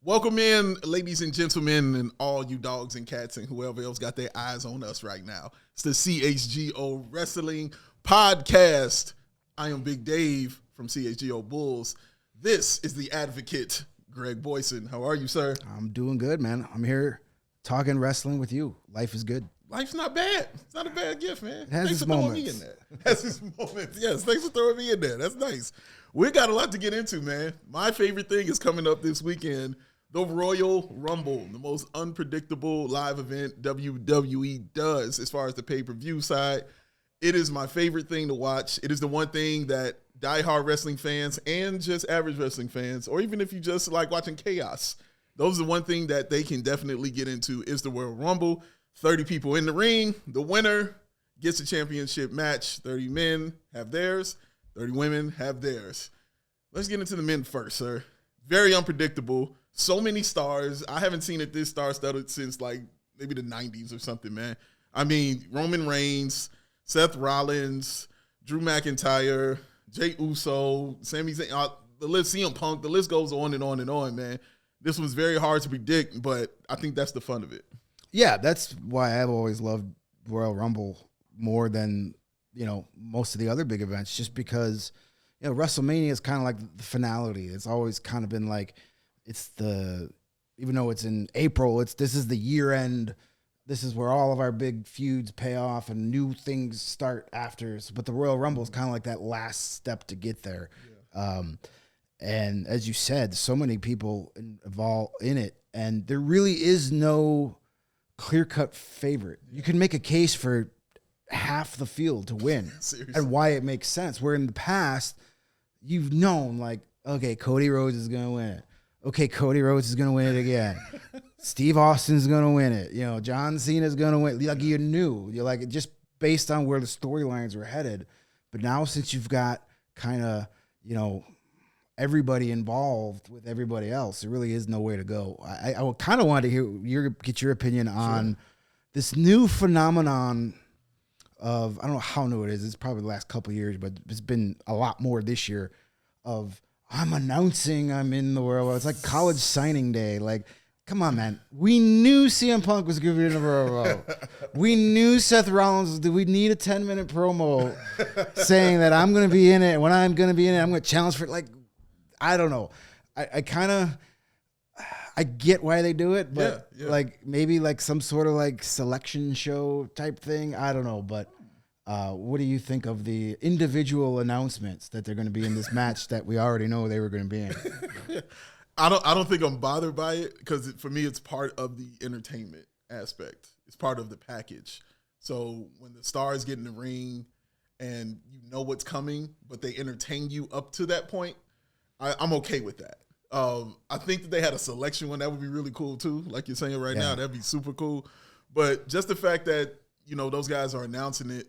Welcome in, ladies and gentlemen, and all you dogs and cats and whoever else got their eyes on us right now. It's the CHGO Wrestling Podcast. I am Big Dave from CHGO Bulls. This is the advocate, Greg Boysen. How are you, sir? I'm doing good, man. I'm here talking wrestling with you. Life is good. Life's not bad. It's not a bad gift, man. It has thanks its for throwing moments. me in there. It has its moments. Yes, thanks for throwing me in there. That's nice. We got a lot to get into, man. My favorite thing is coming up this weekend, the Royal Rumble, the most unpredictable live event WWE does as far as the pay-per-view side. It is my favorite thing to watch. It is the one thing that diehard wrestling fans and just average wrestling fans, or even if you just like watching chaos, those are the one thing that they can definitely get into is the Royal Rumble. 30 people in the ring. The winner gets a championship match. 30 men have theirs. 30 women have theirs. Let's get into the men first, sir. Very unpredictable. So many stars. I haven't seen it this star-studded since like maybe the 90s or something, man. I mean, Roman Reigns, Seth Rollins, Drew McIntyre, Jey Uso, Sami Zayn, the list, CM Punk, the list goes on and on and on, man. This was very hard to predict, but I think that's the fun of it. Yeah, that's why I've always loved Royal Rumble more than, most of the other big events, just because, WrestleMania is kind of like the finality. It's always kind of been like, even though it's in April, this is the year end. This is where all of our big feuds pay off and new things start after. But the Royal Rumble is kind of like that last step to get there. Yeah. And as you said, so many people involved in it, and there really is no clear-cut favorite. You can make a case for half the field to win and why it makes sense. Where in the past, you've known, like, okay, Cody Rhodes is going to win it. Okay, Cody Rhodes is going to win it again. Steve Austin's going to win it. John Cena's going to win. Like, you knew. You're like, just based on where the storylines were headed. But now since you've got kind of, everybody involved with everybody else, there really is nowhere to go. I kind of wanted to get your opinion on this new phenomenon of, I don't know how new it is. It's probably the last couple of years, but it's been a lot more this year of, I'm announcing I'm in the Royal Rumble. It's like college signing day. Like, come on, man. We knew CM Punk was going to be in the Royal Rumble. We knew Seth Rollins. Did we need a 10-minute promo saying that I'm going to be in it? When I'm going to be in it, I'm going to challenge for it. Like, I don't know. I get why they do it, but like maybe like some sort of like selection show type thing. I don't know, but what do you think of the individual announcements that they're going to be in this match that we already know they were going to be in? I don't think I'm bothered by it because for me, it's part of the entertainment aspect. It's part of the package. So when the stars get in the ring and you know what's coming, but they entertain you up to that point, I'm okay with that. I think that they had a selection one that would be really cool too. Like you're saying right now, that'd be super cool. But just the fact that, those guys are announcing it,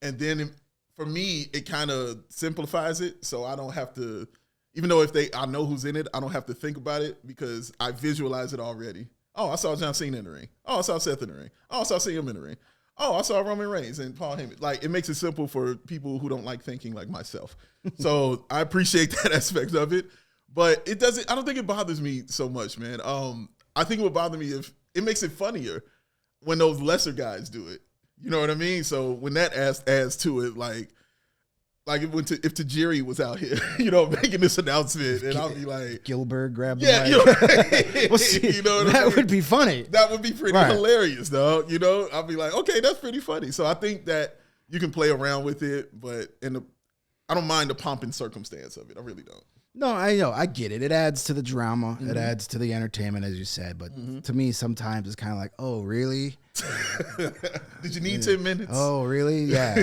and then for me, it kind of simplifies it. So I don't have to, even though I know who's in it, I don't have to think about it because I visualize it already. Oh, I saw John Cena in the ring. Oh, I saw Seth in the ring. Oh, I saw CM in the ring. Oh, I saw Roman Reigns and Paul Heyman. Like, it makes it simple for people who don't like thinking like myself. So I appreciate that aspect of it. But I don't think it bothers me so much, man. I think it would bother me if it makes it funnier when those lesser guys do it. You know what I mean? So when that adds to it, like if Tajiri was out here, making this announcement, and I'll be like, Gilbert grab the mic. Well, see, that would be funny. That would be pretty hilarious, dog. I'll be like, okay, that's pretty funny. So I think that you can play around with it, but I don't mind the pomp and circumstance of it. I really don't. No, I know. I get it. It adds to the drama. Mm-hmm. It adds to the entertainment, as you said. But to me, sometimes it's kind of like, oh, really? Did you need 10 minutes? Oh, really? Yeah.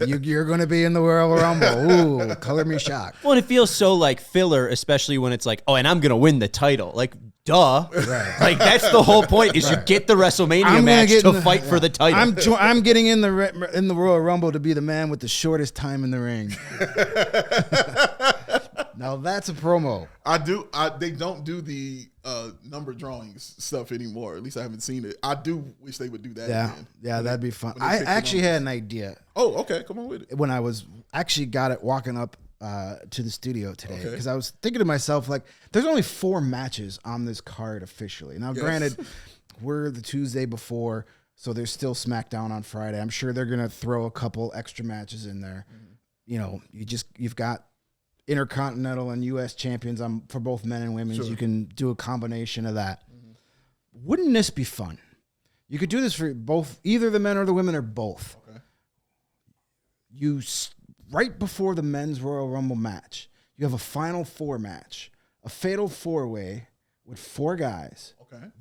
You're going to be in the Royal Rumble. Ooh, color me shocked. Well, it feels so like filler, especially when it's like, oh, and I'm going to win the title. Like, duh. Right. Like, that's the whole point is you get the WrestleMania match to fight for the title. I'm getting in the Royal Rumble to be the man with the shortest time in the ring. Now that's a promo. They don't do the number drawings stuff anymore. At least I haven't seen it. I do wish they would do that again. Yeah, that'd be fun. I actually had an idea. Oh, okay. Come on with it. When I was actually got it walking up to the studio today because I was thinking to myself, like, there's only 4 matches on this card officially. Now, granted, we're the Tuesday before, so there's still SmackDown on Friday. I'm sure they're gonna throw a couple extra matches in there. You know, you've got Intercontinental and U.S. champions for both men and women. You can do a combination of that. Wouldn't this be fun? You could do this for both, either the men or the women or both. Right before the men's Royal Rumble match, you have a Final 4 match, a fatal 4-way with 4 guys.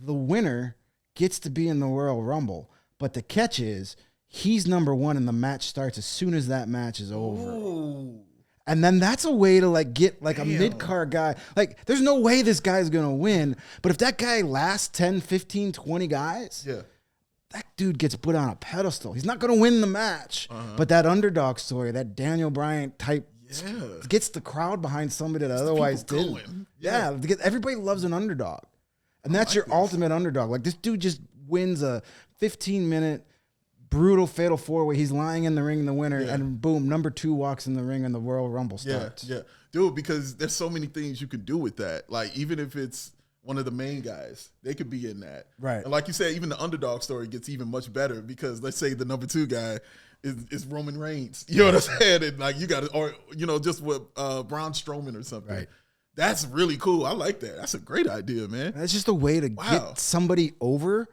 The winner gets to be in the Royal Rumble, but the catch is he's number 1 and the match starts as soon as that match is over. Ooh. And then that's a way to like get like a mid-card guy. Like, there's no way this guy's going to win, but if that guy lasts 10, 15, 20 guys, that dude gets put on a pedestal. He's not going to win the match, but that underdog story, that Daniel Bryan type gets the crowd behind somebody that otherwise didn't. Everybody loves an underdog. And that's your ultimate underdog. Like, this dude just wins a 15-minute brutal fatal 4-way. He's lying in the ring, the winner, and boom, number 2 walks in the ring and the Royal Rumble starts. Dude, because there's so many things you could do with that. Like, even if it's one of the main guys, they could be in that. Right. And like you said, even the underdog story gets even much better because let's say the number 2 guy is Roman Reigns. You know what I'm saying? And like, you got it, or, you know, just with Braun Strowman or something. Right. That's really cool. I like that. That's a great idea, man. That's just a way to get somebody over.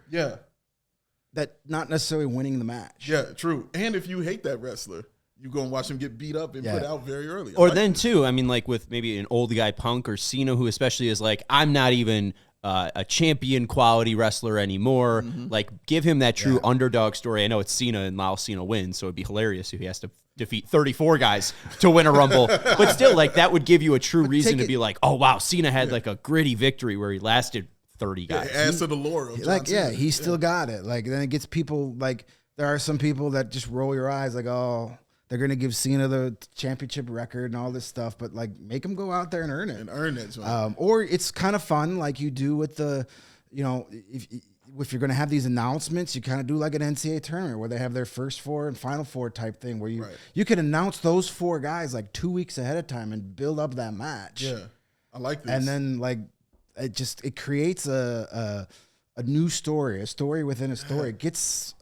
That not necessarily winning the match. Yeah, true. And if you hate that wrestler, you're going to watch him get beat up and put out very early. Or then, too, I mean, like with maybe an old guy Punk or Cena, who especially is like, I'm not even a champion quality wrestler anymore. Like, give him that true underdog story. I know it's Cena and Lyle Cena wins, so it'd be hilarious if he has to defeat 34 guys to win a Rumble. But still, like, that would give you a true reason to be like, oh, wow, Cena had like a gritty victory where he lasted 30 guys. Adds to the lore of John Cena. He still got it. Like, then it gets people, like, there are some people that just roll your eyes like, oh, they're going to give Cena the championship record and all this stuff, but like, make him go out there and earn it. Or it's kind of fun, like you do with the, you know, if you're going to have these announcements, you kind of do like an NCAA tournament where they have their first 4 and final 4 type thing where you can announce those 4 guys like 2 weeks ahead of time and build up that match. Yeah, I like this. And then like, it creates a new story, a story within a story. It gets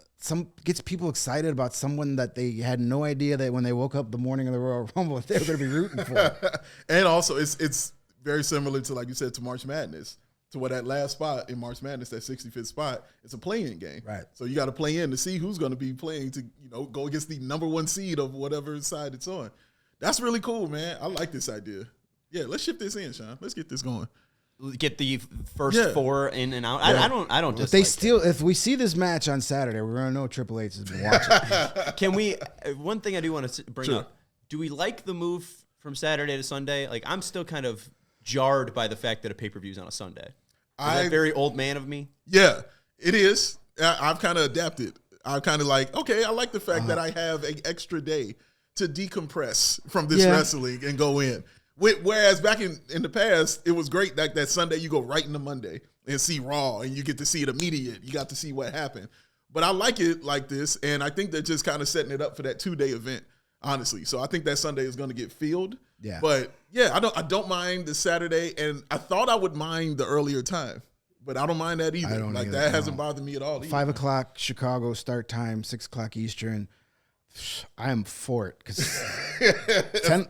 people excited about someone that they had no idea that when they woke up the morning of the Royal Rumble they were going to be rooting for. And also, it's very similar to, like you said, to March Madness. To where that last spot in March Madness, that 65th spot, it's a play-in game. Right. So you got to play in to see who's going to be playing to, you know, go against the number 1 seed of whatever side it's on. That's really cool, man. I like this idea. Yeah, let's shift this in, Sean. Let's get this going. Get the first 4 in and out. I don't dislike if we see this match on Saturday, we're gonna know Triple H has been watching. Can we? One thing I do want to bring up: do we like the move from Saturday to Sunday? Like, I'm still kind of jarred by the fact that a pay-per-view is on a Sunday. Is that very old man of me? Yeah, it is. I've kind of adapted. I'm kind of like, okay, I like the fact that I have an extra day to decompress from this wrestling and go in. Whereas back in the past, it was great that Sunday you go right into Monday and see Raw and you get to see it immediate. You got to see what happened. But I like it like this, and I think they're just kind of setting it up for that 2-day event, honestly. So I think that Sunday is going to get filled. Yeah. But yeah, I don't mind the Saturday, and I thought I would mind the earlier time, but I don't mind that either. That hasn't bothered me at all. 5 o'clock Chicago start time, 6 o'clock Eastern. I am for it because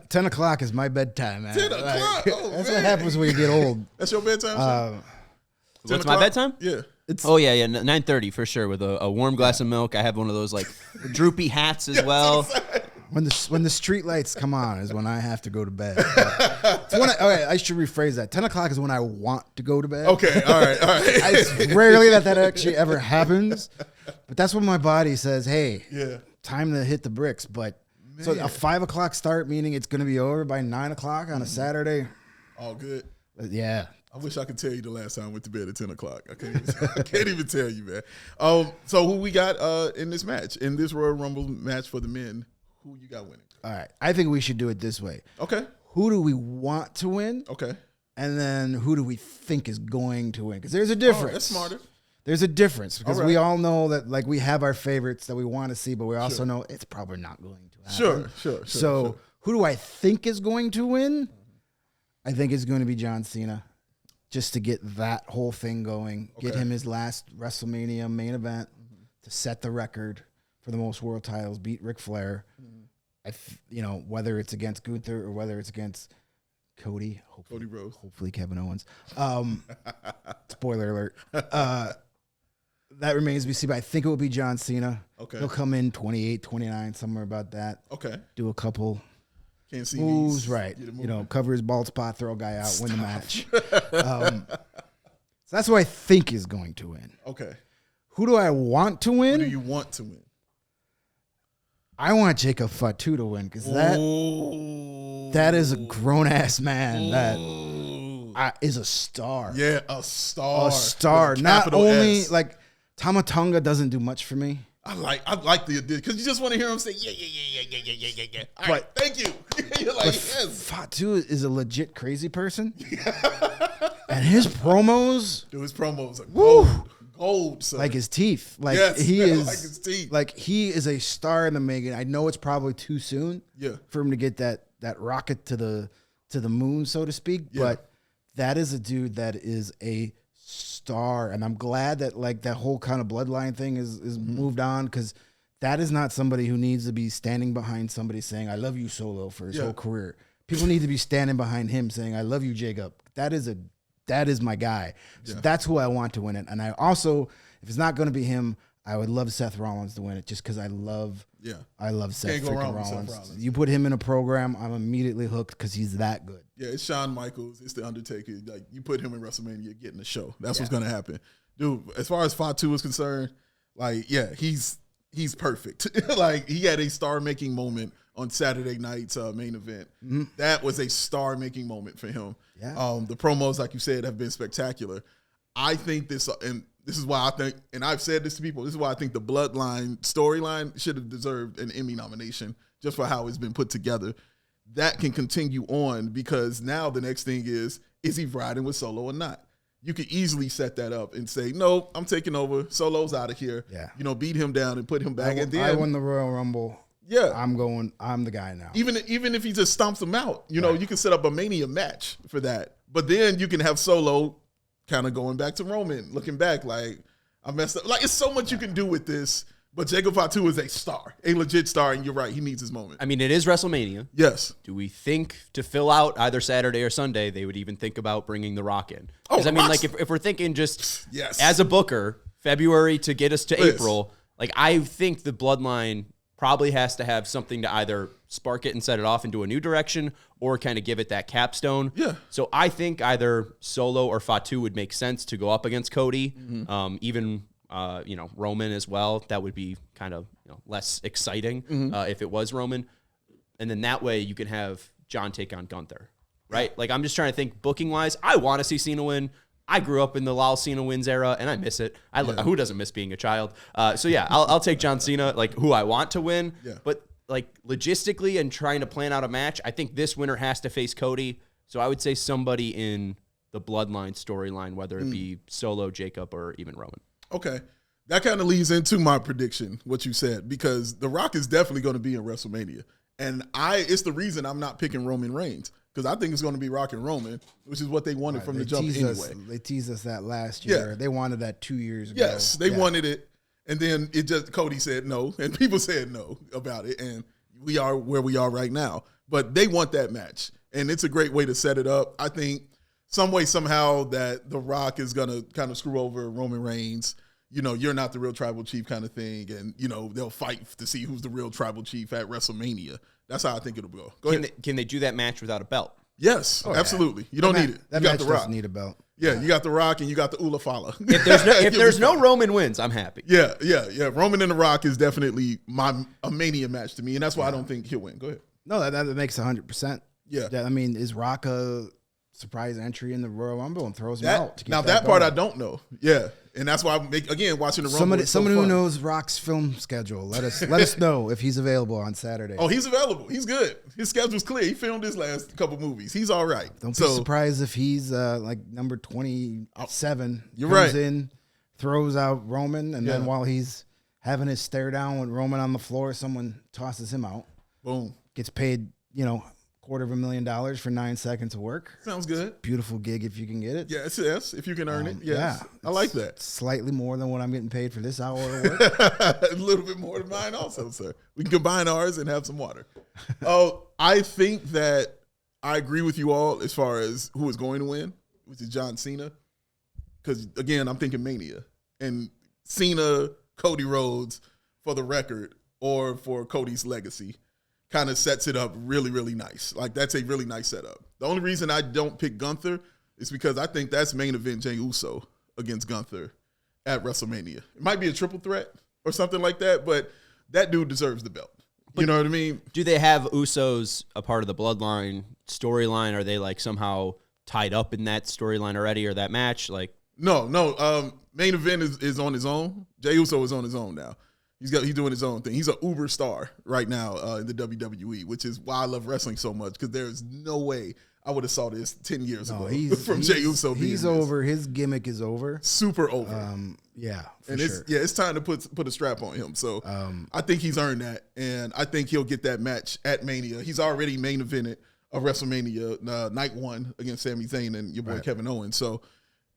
10 o'clock is my bedtime, man. 10 o'clock? That's what happens when you get old. That's your bedtime? What's my bedtime? Yeah. 9:30 for sure with a warm glass of milk. I have one of those like droopy hats as well. When the street lights come on is when I have to go to bed. I should rephrase that. 10 o'clock is when I want to go to bed. Okay, all right. It's rarely that actually ever happens, but that's when my body says, hey, time to hit the bricks. But so a 5 o'clock start, meaning it's going to be over by 9 o'clock on a Saturday. All good. Yeah. I wish I could tell you the last time I went to bed at 10 o'clock. I can't even tell you, man. So who we got in this match, in this Royal Rumble match for the men? Who you got winning? All right. I think we should do it this way. Okay. Who do we want to win? Okay. And then who do we think is going to win? Because there's a difference. That's smarter. There's a difference because we all know that like we have our favorites that we want to see, but we also know it's probably not going to happen. Sure. So Who do I think is going to win? I think it's going to be John Cena, just to get that whole thing going, get him his last WrestleMania main event to set the record for the most world titles, beat Ric Flair. Whether it's against Gunther or whether it's against Cody, Cody Rhodes, hopefully Kevin Owens. Spoiler alert. That remains to be seen, but I think it will be John Cena. Okay. He'll come in 28, 29, somewhere about that. Okay. Do a couple Can't see moves, these. right. Cover his bald spot, throw a guy out, win the match. So that's who I think is going to win. Okay. Who do I want to win? Who do you want to win? I want Jacob Fatu to win because that is a grown-ass man that is a star. Yeah, a star. A star. Not only, S. like, Tama Tonga doesn't do much for me. I like the addition because you just want to hear him say yeah. All right, thank you. You're like, yes. Fatu is a legit crazy person, and his promos, dude, his promos are woo, gold, son. like his teeth. Like he is, like his teeth. Like he is a star in the making. I know it's probably too soon, for him to get that rocket to the moon, so to speak. Yeah. But that is a dude that is a star, and I'm glad that like that whole kind of bloodline thing is moved on, because that is not somebody who needs to be standing behind somebody saying I love you Solo for his whole career. People need to be standing behind him saying I love you Jacob. That is my guy. So that's who I want to win it. And I also, if it's not going to be him, I would love Seth Rollins to win it, just because I love Seth freaking Rollins. You put him in a program, I'm immediately hooked because he's that good. Yeah, it's Shawn Michaels, it's The Undertaker. Like, you put him in WrestleMania, you're getting the show. That's what's going to happen. Dude, as far as Fatu is concerned, like, he's perfect. Like, he had a star-making moment on Saturday night's main event. Mm-hmm. That was a star-making moment for him. Yeah. The promos, like you said, have been spectacular. I think this, and this is why I think, and I've said this to people, this is why I think the Bloodline storyline should have deserved an Emmy nomination just for how it's been put together. That can continue on, because now the next thing is he riding with Solo or not? You could easily set that up and say, no, I'm taking over. Solo's out of here. Yeah. Beat him down and put him back. And then I won the Royal Rumble. Yeah. I'm the guy now. Even if he just stomps him out, you can set up a Mania match for that. But then you can have Solo kind of going back to Roman, looking back like, I messed up. Like, it's so much you can do with this. But Jacob Fatu is a star, a legit star, and you're right, he needs his moment. I mean, it is WrestleMania. Yes. Do we think to fill out either Saturday or Sunday, they would even think about bringing The Rock in? Because, like, if we're thinking just as a booker, February to get us to April, like, I think the Bloodline probably has to have something to either spark it and set it off into a new direction, or kind of give it that capstone. Yeah. So I think either Solo or Fatu would make sense to go up against Cody, even Roman as well. That would be kind of less exciting if it was Roman. And then that way you can have John take on Gunther, right? Like, I'm just trying to think booking-wise. I want to see Cena win. I grew up in the Lal Cena wins era, and I miss it. Who doesn't miss being a child? I'll take John Cena, like, who I want to win. Yeah. But, like, logistically and trying to plan out a match, I think this winner has to face Cody. So I would say somebody in the Bloodline storyline, whether it be Solo, Jacob, or even Roman. Okay. That kind of leads into my prediction, what you said, because The Rock is definitely going to be in WrestleMania. And it's the reason I'm not picking Roman Reigns, because I think it's going to be Rock and Roman, which is what they wanted from the jump anyway. They teased us that last year. Yeah. They wanted that 2 years ago. Yes, they wanted it. And then Cody said no, and people said no about it. And we are where we are right now. But they want that match. And it's a great way to set it up. I think some way, somehow, that The Rock is going to kind of screw over Roman Reigns. You're not the real tribal chief kind of thing. And, they'll fight to see who's the real tribal chief at WrestleMania. That's how I think it'll go. Can they do that match without a belt? Yes, absolutely. You don't need it. That match doesn't need a belt. Yeah, you got The Rock and you got the Ula Fala. If there's no Roman wins, I'm happy. Yeah. Roman and The Rock is definitely a Mania match to me, and that's why I don't think he'll win. Go ahead. No, that makes 100%. Yeah. I mean, is Rock a surprise entry in the Royal Rumble and throws him out? To now, that part I don't know. Yeah. And that's why, watching the Rumble. Someone who knows Rock's film schedule, let us know if he's available on Saturday. Oh, he's available. He's good. His schedule's clear. He filmed his last couple movies. He's all right. Don't be surprised if he's like number 27. You're comes right. in, throws out Roman, and then while he's having his stare down with Roman on the floor, someone tosses him out. Boom. Gets paid $250,000 for 9 seconds of work. Sounds good. Beautiful gig if you can get it. Yes, if you can earn it. Yes. Yeah, I like that. Slightly more than what I'm getting paid for this hour of work. A little bit more than mine also, sir. We can combine ours and have some water. I think that I agree with you all as far as who is going to win, which is John Cena. Because, again, I'm thinking Mania. And Cena, Cody Rhodes, for the record, or for Cody's legacy, kind of sets it up really, really nice. Like, that's a really nice setup. The only reason I don't pick Gunther is because I think that's main event Jey Uso against Gunther at WrestleMania. It might be a triple threat or something like that, but that dude deserves the belt. You know what I mean? Do they have Usos a part of the Bloodline storyline? Are they like somehow tied up in that storyline already or that match? Like, no. Main event is on his own. Jey Uso is on his own now. He's doing his own thing. He's an uber star right now in the WWE, which is why I love wrestling so much, because there's no way I would have saw this 10 years ago from Jey Uso. He's over. His gimmick is over. Super over. Yeah, and it's time to put a strap on him. So I think he's earned that, and I think he'll get that match at Mania. He's already main evented of WrestleMania night 1 against Sami Zayn and your boy Kevin Owens. So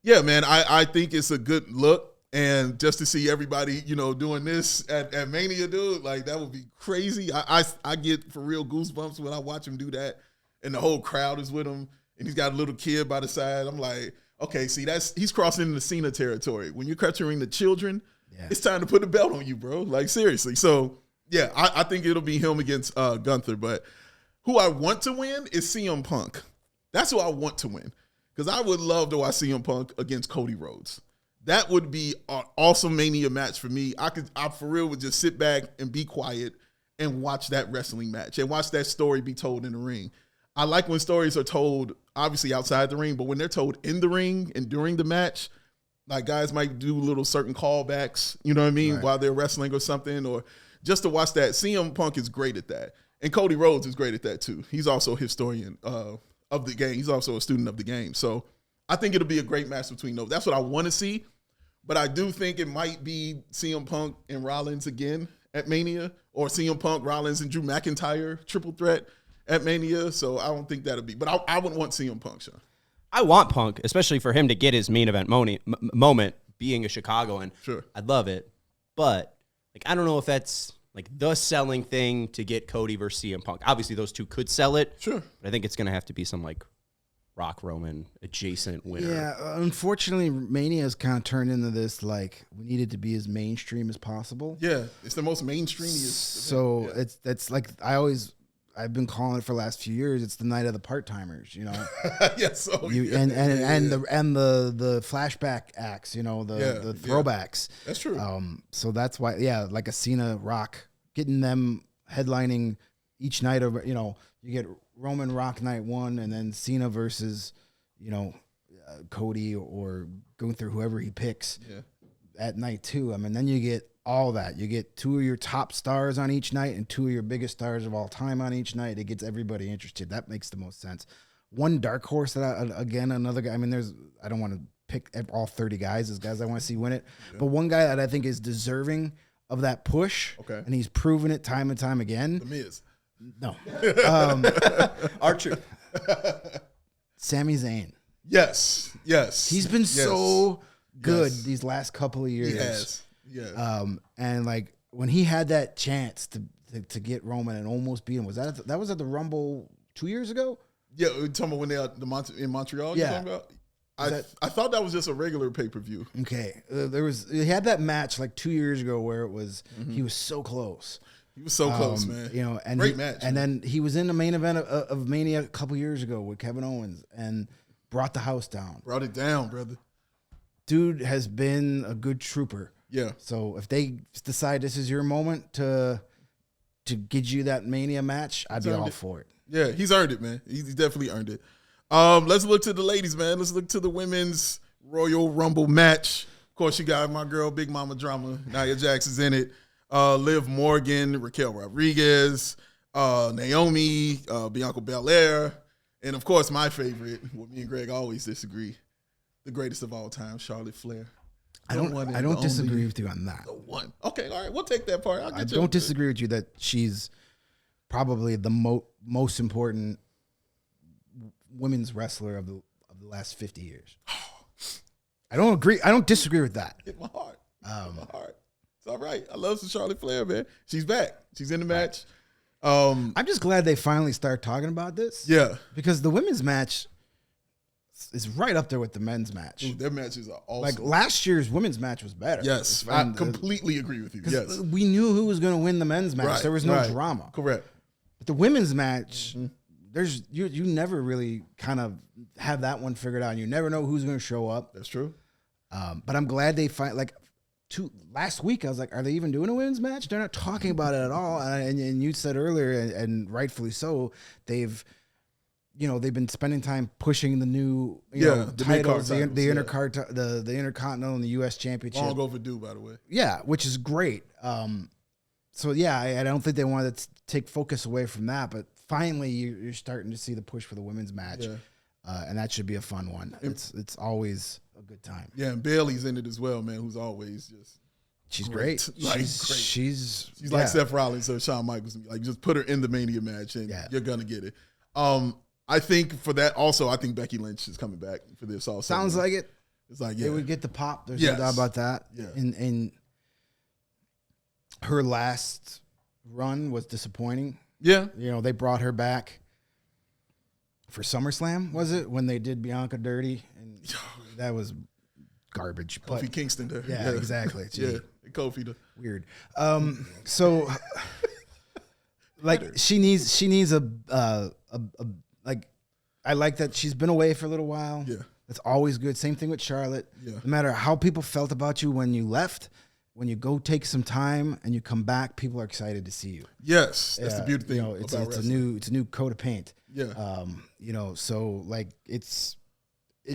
yeah, man, I think it's a good look. And just to see everybody, doing this at Mania, dude, like, that would be crazy. I get for real goosebumps when I watch him do that, and the whole crowd is with him, and he's got a little kid by the side. I'm like, okay, see, he's crossing into Cena territory. When you're capturing the children, it's time to put the belt on you, bro. Like, seriously. So, yeah, I think it'll be him against Gunther. But who I want to win is CM Punk. That's who I want to win, because I would love to watch CM Punk against Cody Rhodes. That would be an awesome Mania match for me. I for real would just sit back and be quiet and watch that wrestling match and watch that story be told in the ring. I like when stories are told, obviously, outside the ring, but when they're told in the ring and during the match, like, guys might do little certain callbacks, you know what I mean, while they're wrestling or something, or just to watch that. CM Punk is great at that. And Cody Rhodes is great at that, too. He's also a historian of the game. He's also a student of the game. So I think it'll be a great match between those. That's what I want to see. But I do think it might be CM Punk and Rollins again at Mania, or CM Punk, Rollins, and Drew McIntyre triple threat at Mania. So I don't think that'll be. But I would want CM Punk, Sean. I want Punk, especially for him to get his main event moment being a Chicagoan. Sure. I'd love it. But I don't know if that's the selling thing to get Cody versus CM Punk. Obviously, those two could sell it. Sure. But I think it's going to have to be some Rock Roman adjacent winner. Yeah, unfortunately, Mania has kind of turned into this, we need it to be as mainstream as possible. Yeah, it's the most mainstream. So that's like I've been calling it for the last few years. It's the night of the part-timers, Yes. The flashback acts, the throwbacks. Yeah. That's true. So that's why, like a Cena Rock, getting them headlining each night of, you get Roman Rock night 1, and then Cena versus, Cody or going through whoever he picks at night 2. I mean, then you get all that. You get 2 of your top stars on each night and 2 of your biggest stars of all time on each night. It gets everybody interested. That makes the most sense. One dark horse that another guy. I mean, I don't want to pick all 30 guys as guys I want to see win it, but one guy that I think is deserving of that push, and he's proven it time and time again. The Miz. No. Archer. Sami Zayn. Yes. He's been so good these last couple of years. Yes. And when he had that chance to get Roman and almost beat him, was at the Rumble 2 years ago? Yeah, we're talking about when they are in Montreal. Yeah. You're talking about? I thought that was just a regular pay-per-view. Okay. He had that match 2 years ago where it was he was so close. He was so close, man. And great match. And then he was in the main event of Mania a couple years ago with Kevin Owens and brought the house down. Brought it down, brother. Dude has been a good trooper. Yeah. So if they decide this is your moment to get you that Mania match, I'd be all for it. Yeah, he's earned it, man. He's definitely earned it. Let's look to the ladies, man. Let's look to the women's Royal Rumble match. Of course, you got my girl, Big Mama Drama. Nia Jax is in it. Liv Morgan, Raquel Rodriguez, Naomi, Bianca Belair, and of course my favorite, what me and Greg always disagree, the greatest of all time, Charlotte Flair. I don't disagree with you on that. The one. Okay, all right, we'll take that part. I don't disagree with you that she's probably the most important women's wrestler of the last 50 years. I don't agree. I don't disagree with that. Hit my heart. It's all right. I love some Charlotte Flair, man. She's back. She's in the match. I'm just glad they finally start talking about this. Yeah. Because the women's match is right up there with the men's match. Ooh, their matches are awesome. Like last year's women's match was better. Yes. I completely agree with you. Yes. We knew who was going to win the men's match. Right, there was no drama. Correct. But the women's match, there's you never really kind of have that one figured out. You never know who's going to show up. That's true. But I'm glad they last week I was like, are they even doing a women's match? They're not talking about it at all. And you said earlier, and rightfully so, they've been spending time pushing the new titles, the Intercontinental and the U.S. Championship. Long overdue, by the way. Yeah, which is great. So yeah, I don't think they wanted to take focus away from that, but finally you're starting to see the push for the women's match, and that should be a fun one. It's always a good time. Yeah, and Bailey's in it as well, man. Who's always just she's great. Like, she's like Seth Rollins or Shawn Michaels. Like, just put her in the Mania match, and you're gonna get it. I think for that also, I think Becky Lynch is coming back for this also. Sounds like it. It's like it would get the pop. There's no doubt about that. Yeah. And her last run was disappointing. Yeah. They brought her back for SummerSlam, was it? When they did Bianca dirty, and that was garbage. Kofi Kingston there. Yeah, exactly. Yeah, Kofi. Weird. So like she needs a like, I like that she's been away for a little while. Yeah. That's always good. Same thing with Charlotte. Yeah. No matter how people felt about you when you left, when you go take some time and you come back, people are excited to see you. Yes, that's the beautiful thing. It's a new coat of paint. Yeah. So like it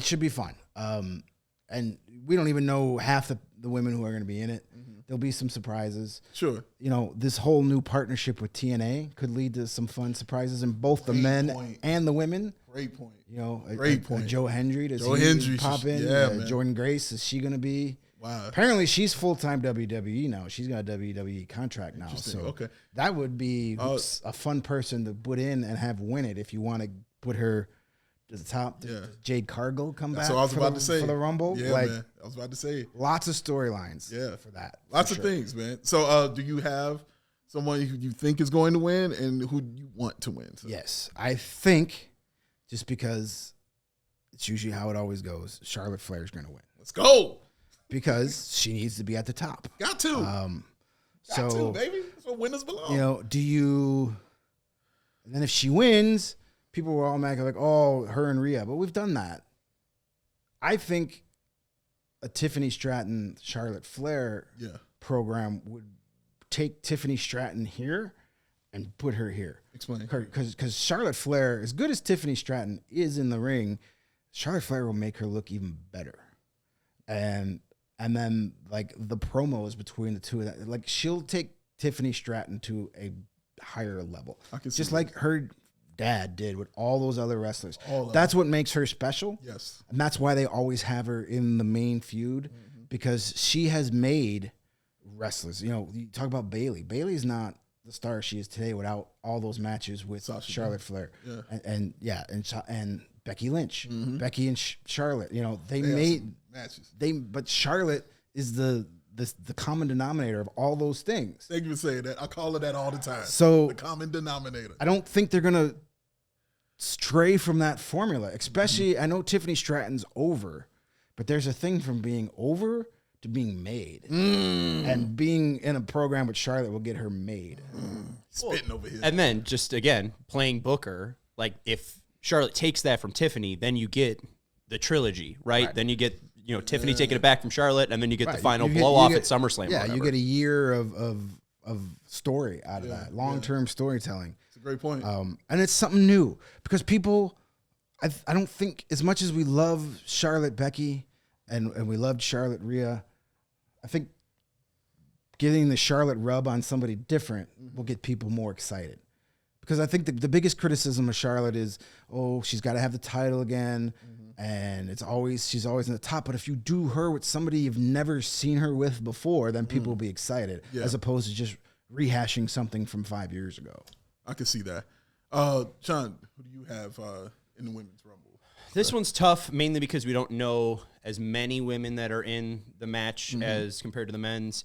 should be fun. And we don't even know half the women who are going to be in it. There'll be some surprises. Sure. This whole new partnership with TNA could lead to some fun surprises in both the men and the women. Great point. Great point. Joe Hendry, does he pop in? Yeah, Jordan Grace, is she going to be? Wow. Apparently, she's full-time WWE now. She's got a WWE contract now. So that would be a fun person to put in and have win it if you want to put her to the top. Yeah. Jade Cargill come back So I was about to say for the Rumble. Yeah, man. I was about to say. Lots of storylines for that. Lots of things, man. So do you have someone who you think is going to win and who you want to win? So. Yes. I think, just because it's usually how it always goes, Charlotte Flair is going to win. Let's go. Because she needs to be at the top. Got to. Got to, baby. That's what winners belong. And then if she wins, people were automatically like, oh, her and Rhea. But we've done that. I think a Tiffany Stratton, Charlotte Flair program would take Tiffany Stratton here and put her here. Explain. Because Charlotte Flair, as good as Tiffany Stratton is in the ring, Charlotte Flair will make her look even better. And then, like, the promos between the two of them, like, she'll take Tiffany Stratton to a higher level. Just like her dad did with all those other wrestlers. That's what makes her special. Yes. And that's why they always have her in the main feud, because she has made wrestlers. You talk about Bayley. Bayley's not the star she is today without all those matches with Charlotte Flair. Yeah. And Becky Lynch. Becky and Charlotte. They made matches. But Charlotte is the common denominator of all those things. Thank you for saying that. I call her that all the time. So the common denominator. I don't think they're gonna stray from that formula. Especially, I know Tiffany Stratton's over, but there's a thing from being over to being made, and being in a program with Charlotte will get her made. Spitting over here. And then just again playing Booker, like if Charlotte takes that from Tiffany, then you get the trilogy, right? Then you get Tiffany taking it back from Charlotte, and then you get the final blow off at SummerSlam. Yeah, you get a year of story out of that, long-term storytelling. It's a great point. And it's something new, because people, I don't think, as much as we love Charlotte Becky and we loved Charlotte Rhea, I think getting the Charlotte rub on somebody different will get people more excited. Because I think the biggest criticism of Charlotte is, she's got to have the title again, and she's always in the top. But if you do her with somebody you've never seen her with before, then people will be excited, as opposed to just rehashing something from 5 years ago. I can see that. Sean, who do you have in the Women's Rumble? This one's tough, mainly because we don't know as many women that are in the match as compared to the men's.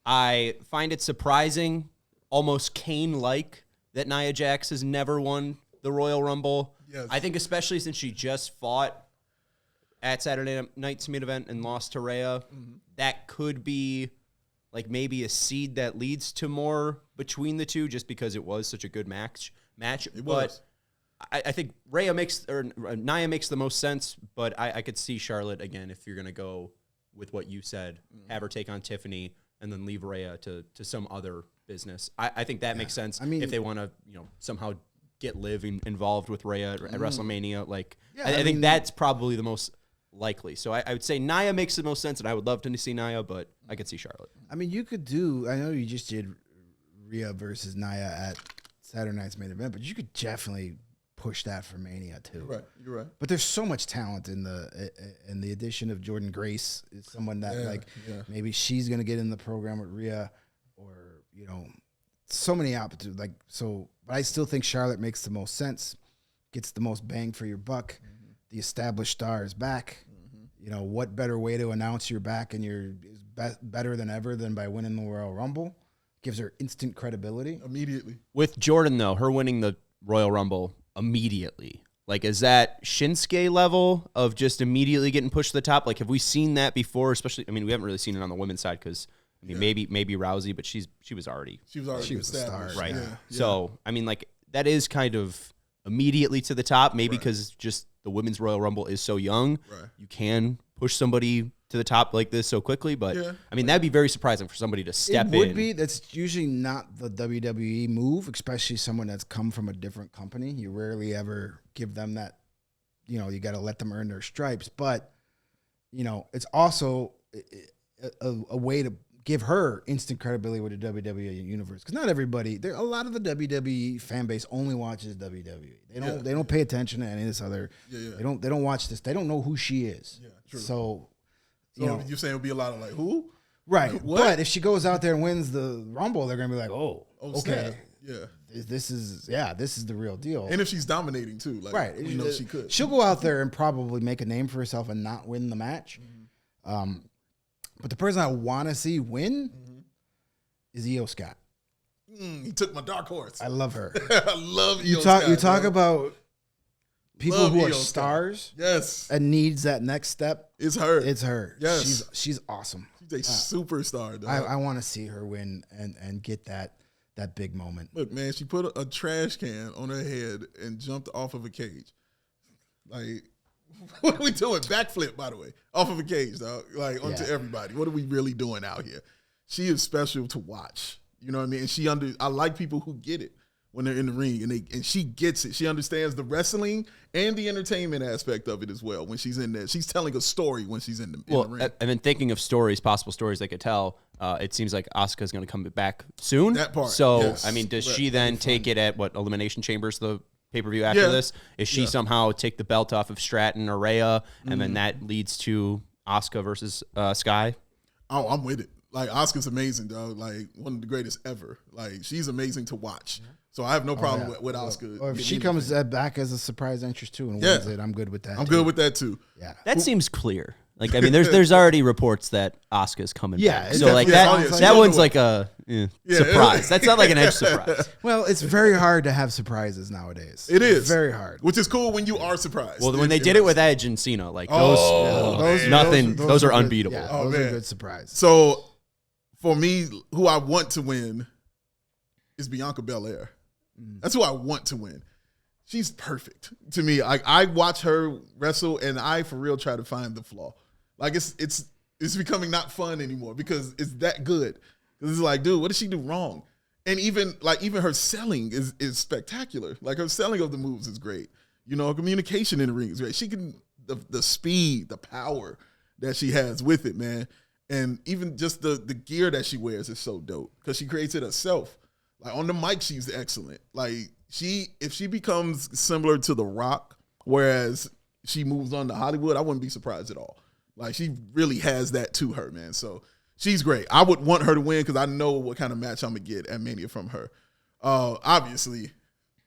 I find it surprising, almost Kane-like, that Nia Jax has never won the Royal Rumble. Yes. I think especially since she just fought at Saturday night's main event and lost to Rhea, that could be like maybe a seed that leads to more between the two, just because it was such a good match. But I think Nia makes the most sense, but I could see Charlotte again if you're going to go with what you said, have her take on Tiffany and then leave Rhea to some other business. I think that makes sense. I mean, if they want to, somehow get Liv involved with Rhea at WrestleMania, I think that's probably the most likely. So I would say Nia makes the most sense, and I would love to see Nia, but I could see Charlotte. I mean, you could do. I know you just did Rhea versus Nia at Saturday night's main event, but you could definitely push that for Mania too. You're right. But there's so much talent in the addition of Jordan Grace is someone that maybe she's gonna get in the program with Rhea, or so many opportunities. But I still think Charlotte makes the most sense, gets the most bang for your buck. The established star is back. What better way to announce you're back and you're better than ever than by winning the Royal Rumble? Gives her instant credibility immediately. With Jordan though, her winning the Royal Rumble immediately, is that Shinsuke level of just immediately getting pushed to the top? Have we seen that before? Especially, we haven't really seen it on the women's side because maybe Rousey, but she was already a star, right? Yeah. So that is kind of immediately to the top, maybe because just the women's Royal Rumble is so young, you can push somebody to the top like this so quickly. But that'd be very surprising for somebody to step in. It would be. That's usually not the WWE move, especially someone that's come from a different company. You rarely ever give them that. You got to let them earn their stripes. But it's also a way to give her instant credibility with the WWE universe, because not everybody. A lot of the WWE fan base only watches WWE. They don't pay attention to any of this other. They don't watch this. They don't know who she is. Yeah, true. So you're saying it'll be a lot of who? Right. But if she goes out there and wins the Rumble, they're gonna be like, oh okay, snap. Yeah. This is the real deal. And if she's dominating too, right? She could. She'll go out there and probably make a name for herself and not win the match. But the person I want to see win is Io Scott. He took my dark horse. I love her. I love Io Scott. You talk about people who are stars, yes, and needs that next step. It's her. Yes, she's awesome. She's a superstar. Dog. I want to see her win and get that big moment. Look, man, she put a trash can on her head and jumped off of a cage. What are we doing? Backflip, by the way, off of a cage, dog. Onto everybody. What are we really doing out here? She is special to watch. You know what I mean? And I like people who get it when they're in the ring, and she gets it. She understands the wrestling and the entertainment aspect of it as well. When she's in there, she's telling a story when she's in the ring. And then thinking of possible stories they could tell, it seems like Asuka's going to come back soon. That part. So, yes. Does she then take it at Elimination Chambers, the pay-per-view after this? Is she somehow take the belt off of Stratton or Rhea, and then that leads to Asuka versus Sky? Oh, I'm with it. Asuka's amazing, dog. One of the greatest ever. She's amazing to watch. So I have no problem with Asuka. Or if she comes back as a surprise entrance too and wins it, I'm good with that. I'm good with that too. Yeah, that seems clear. There's already reports that Asuka's coming back. So that one's like a surprise. That's not like an edge surprise. Well, it's very hard to have surprises nowadays. It is very hard. Which is cool when you are surprised. Well, when they did it with Edge and Cena, those are unbeatable. Yeah, those are good surprises. So for me, who I want to win is Bianca Belair. That's who I want to win. She's perfect to me. I watch her wrestle, and I for real try to find the flaw. It's becoming not fun anymore because it's that good. Because it's dude, what did she do wrong? And even her selling is spectacular. Her selling of the moves is great. Her communication in the ring is great. She can the speed, the power that she has with it, man. And even just the gear that she wears is so dope because she creates it herself. On the mic, she's excellent. If she becomes similar to The Rock, whereas she moves on to Hollywood, I wouldn't be surprised at all. She really has that to her, man. So she's great. I would want her to win because I know what kind of match I'm going to get at Mania from her. Obviously,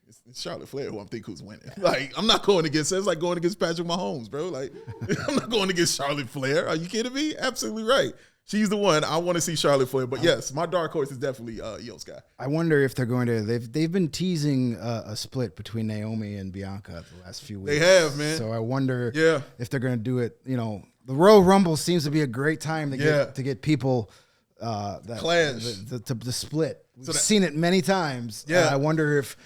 It's Charlotte Flair who I'm thinking who's winning. Like, I'm not going against her. It's like going against Patrick Mahomes, bro. Like, I'm not going against Charlotte Flair. Are you kidding me? Absolutely right. She's the one. I want to see Charlotte Flair. But yes, my dark horse is definitely Io Sky. I wonder if they're going to. They've been teasing a split between Naomi and Bianca the last few weeks. They have, man. So I wonder Yeah. if they're going to do it. You know, the Royal Rumble seems to be a great time to get people that Clash. The split. We've So that- seen it many times. Yeah. I wonder if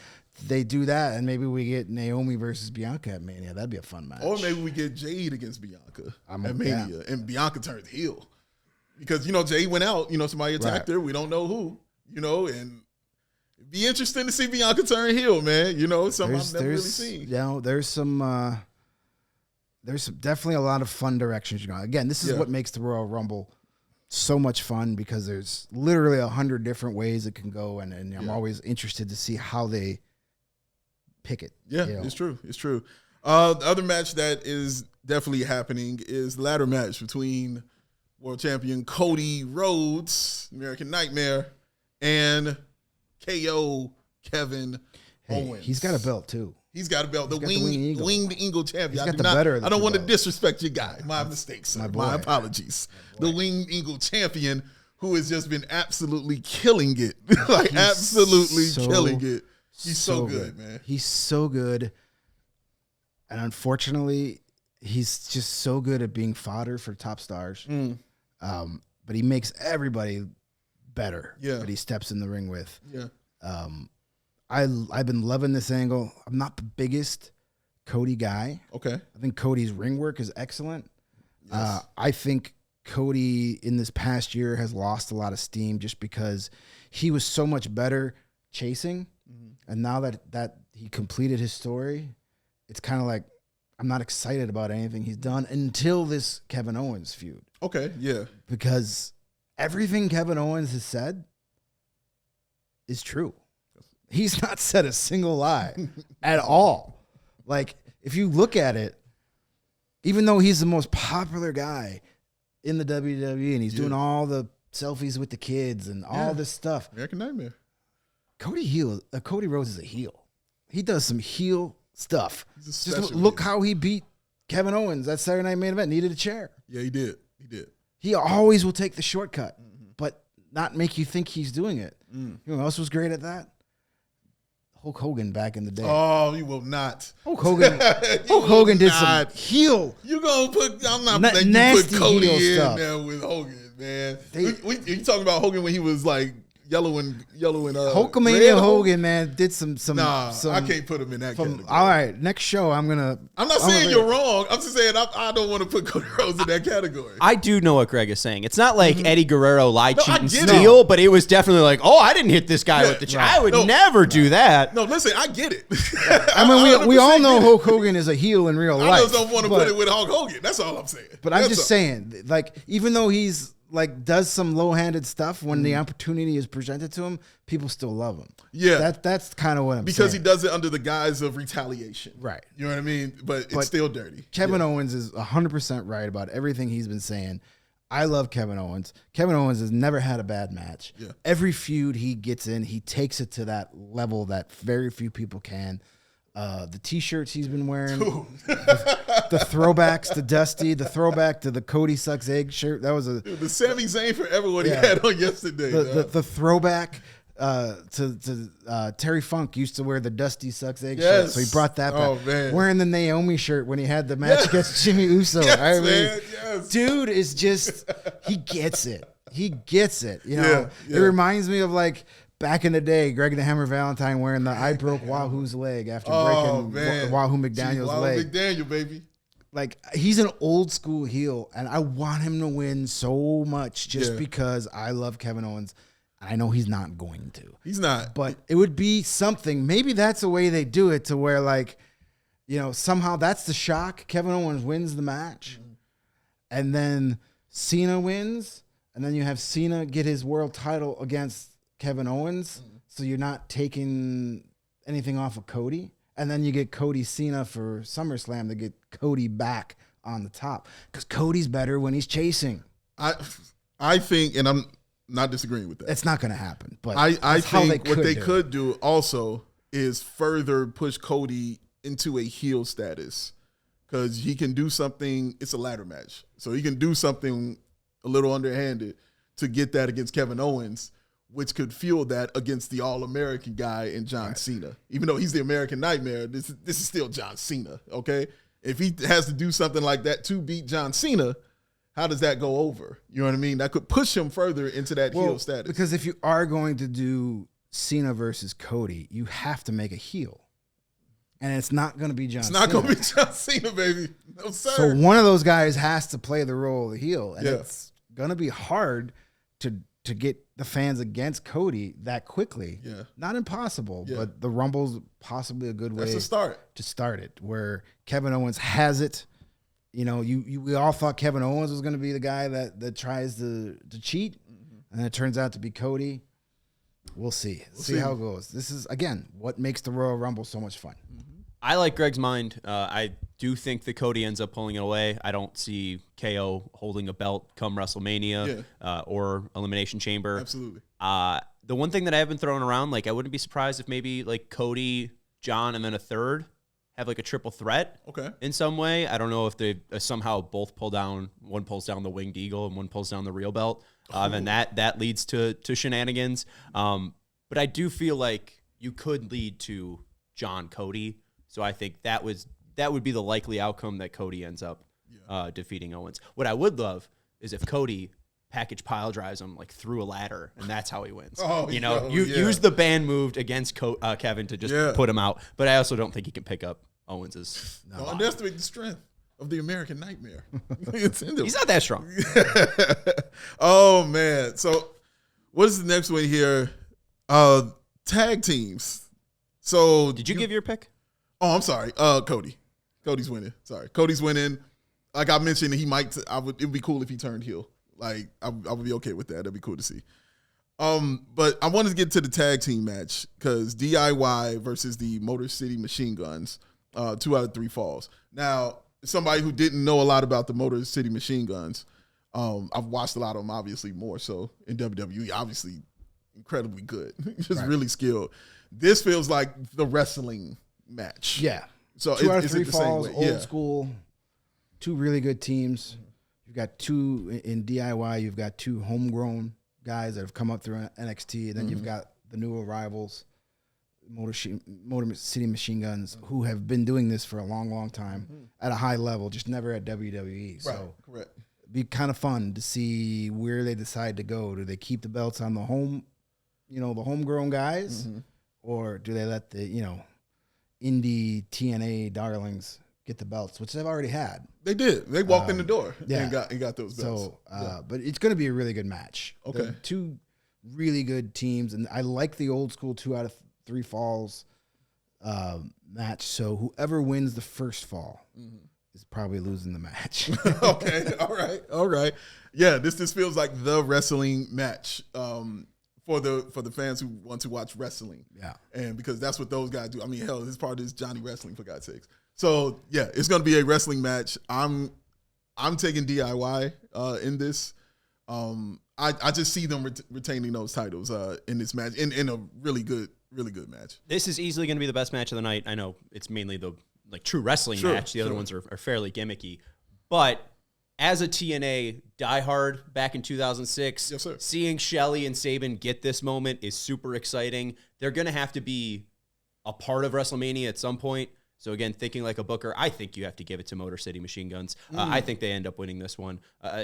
they do that, and maybe we get Naomi versus Bianca at Mania. That'd be a fun match. Or maybe we get Jade against Bianca at Mania, and Bianca turns heel. Because, Jade went out, somebody attacked her. We don't know who, and it'd be interesting to see Bianca turn heel, man. Something I've never really seen. There's definitely a lot of fun directions you're going. Again, this is what makes the Royal Rumble so much fun, because there's literally 100 different ways it can go, and I'm always interested to see how they pick it. Yeah, it's true. It's true. The other match that is definitely happening is the ladder match between world champion Cody Rhodes, American Nightmare, and KO Kevin Owens. He's got a belt too. He's got a belt. The Winged Eagle champion. He's got the better of the I don't two want to belts. disrespect your guy. My mistake, sir. My apologies. The Winged Eagle champion, who has just been absolutely killing it. Like, absolutely killing it. He's so good, man. He's so good. And unfortunately, he's just so good at being fodder for top stars. But he makes everybody better that he steps in the ring with. Yeah. I've been loving this angle. I'm not the biggest Cody guy. Okay. I think Cody's ring work is excellent. Yes. I think Cody in this past year has lost a lot of steam just because he was so much better chasing. And now that he completed his story, it's kind of like I'm not excited about anything he's done until this Kevin Owens feud. Okay, yeah. Because everything Kevin Owens has said is true. He's not said a single lie at all. Like, if you look at it, even though he's the most popular guy in the WWE and he's doing all the selfies with the kids and all this stuff, American Nightmare. Cody Rhodes is a heel. He does some heel stuff. Just look how he beat Kevin Owens that Saturday Night Main Event. Needed a chair. Yeah, he did. He always will take the shortcut, but not make you think he's doing it. You know who else was great at that? Hulk Hogan back in the day. Oh, you will not. Hulk Hogan did some heel. You gonna put? I'm not letting you put Cody in there with Hogan, man. You talking about Hogan when he was like yellow and Hulkamania Hogan, man, did some. Nah, I can't put him in that category. All right, next show I'm not saying you're wrong. I'm just saying I don't want to put Cody Rhodes in that category. I do know what Greg is saying. It's not like Eddie Guerrero lied, cheat, and get steal, but it was definitely like, oh, I didn't hit this guy with the chair. I would never do that. No, listen, I get it. I mean, we all know Hulk Hogan is a heel in real life. I just don't want to put it with Hulk Hogan. That's all I'm saying. But I'm just saying, like, even though he's like does some low-handed stuff when the opportunity is presented to him, people still love him. Yeah, that's kind of what I'm saying. Because he does it under the guise of retaliation, right? You know what I mean? But it's still dirty. Kevin Owens is 100% right about everything he's been saying. I love Kevin Owens. Kevin Owens has never had a bad match. Yeah. Every feud he gets in, he takes it to that level that very few people can. The T-shirts he's been wearing, the throwbacks to Dusty, the throwback to the Cody Sucks Egg shirt. That was the Sami Zayn forever what he had on yesterday. The throwback to Terry Funk used to wear the Dusty Sucks Egg shirt, so he brought that back. Oh, man. Wearing the Naomi shirt when he had the match against Jimmy Uso. Dude is just he gets it. He gets it. You know, it reminds me of like. Back in the day, Greg the Hammer Valentine wearing the I broke Wahoo's leg after breaking Wahoo McDaniel's leg. McDaniel, baby. Like, he's an old school heel, and I want him to win so much just because I love Kevin Owens. I know he's not going to. He's not. But it would be something. Maybe that's the way they do it to where, like, you know, somehow that's the shock. Kevin Owens wins the match, and then Cena wins, and then you have Cena get his world title against Kevin Owens, so you're not taking anything off of Cody, and then you get Cody Cena for SummerSlam to get Cody back on the top because Cody's better when he's chasing. I think, and I'm not disagreeing with that. It's not going to happen, but I think what they could do also is further push Cody into a heel status because he can do something. It's a ladder match, so he can do something a little underhanded to get that against Kevin Owens, which could fuel that against the All-American guy in John Cena. Even though he's the American Nightmare, this is still John Cena, okay? If he has to do something like that to beat John Cena, how does that go over? You know what I mean? That could push him further into that heel status. Because if you are going to do Cena versus Cody, you have to make a heel. And it's not going to be John Cena. It's not going to be John Cena, baby. No, sir. So one of those guys has to play the role of the heel. And it's going to be hard to get the fans against Cody that quickly. Yeah. Not impossible, but the Rumble's possibly a good way to start it, where Kevin Owens has it. You know, we all thought Kevin Owens was going to be the guy that tries to cheat, and it turns out to be Cody. We'll see. We'll see how it goes. This is, again, what makes the Royal Rumble so much fun. I like Greg's mind. I do think that Cody ends up pulling it away. I don't see KO holding a belt come WrestleMania or Elimination Chamber. Absolutely. The one thing that I have been throwing around, like I wouldn't be surprised if maybe like Cody, John, and then a third have like a triple threat in some way. I don't know if they somehow both pull down. One pulls down the Winged Eagle and one pulls down the real belt. And that leads to shenanigans. But I do feel like you could lead to John Cody. So I think that would be the likely outcome, that Cody ends up defeating Owens. What I would love is if Cody package pile drives him like through a ladder, and that's how he wins. Use the band moved against Kevin to just put him out. But I also don't think he can pick up Owens's. Don't underestimate the strength of the American Nightmare. He's not that strong. Oh man! So what is the next one here? Tag teams. So did you give your pick? Oh, I'm sorry. Cody. Cody's winning. Sorry. Cody's winning. Like I mentioned, he might. It would be cool if he turned heel. Like I would be okay with that. That'd be cool to see. But I wanted to get to the tag team match because DIY versus the Motor City Machine Guns. 2 out of 3 falls. Now, somebody who didn't know a lot about the Motor City Machine Guns, I've watched a lot of them, obviously more so in WWE. Obviously, incredibly good, just really skilled. This feels like the wrestling match. Yeah. So 2 out of 3 falls, same way? old school, 2 really good teams. You've got 2 in DIY. You've got 2 homegrown guys that have come up through NXT, and then you've got the new arrivals, Motor City Machine Guns, who have been doing this for a long, long time at a high level, just never at WWE. So correct. It'd be kind of fun to see where they decide to go. Do they keep the belts on the homegrown guys, or do they let the indie TNA darlings get the belts, which they've already had? They did. They walked in the door and got those belts. So, but it's going to be a really good match. Okay. They're 2 really good teams, and I like the old school 2 out of 3 falls match. So whoever wins the first fall is probably losing the match. Okay. All right. Yeah, this feels like the wrestling match for the fans who want to watch wrestling. Yeah. And because that's what those guys do. I mean, hell, this part is Johnny Wrestling, for God's sakes. So yeah, it's gonna be a wrestling match. I'm taking DIY in this. I just see them retaining those titles in this match in a really good match. This is easily going to be the best match of the night. I know it's mainly the true wrestling match. The other ones are fairly gimmicky. But as a TNA diehard back in 2006, seeing Shelley and Sabin get this moment is super exciting. They're going to have to be a part of WrestleMania at some point. So again, thinking like a booker, I think you have to give it to Motor City Machine Guns. I think they end up winning this one.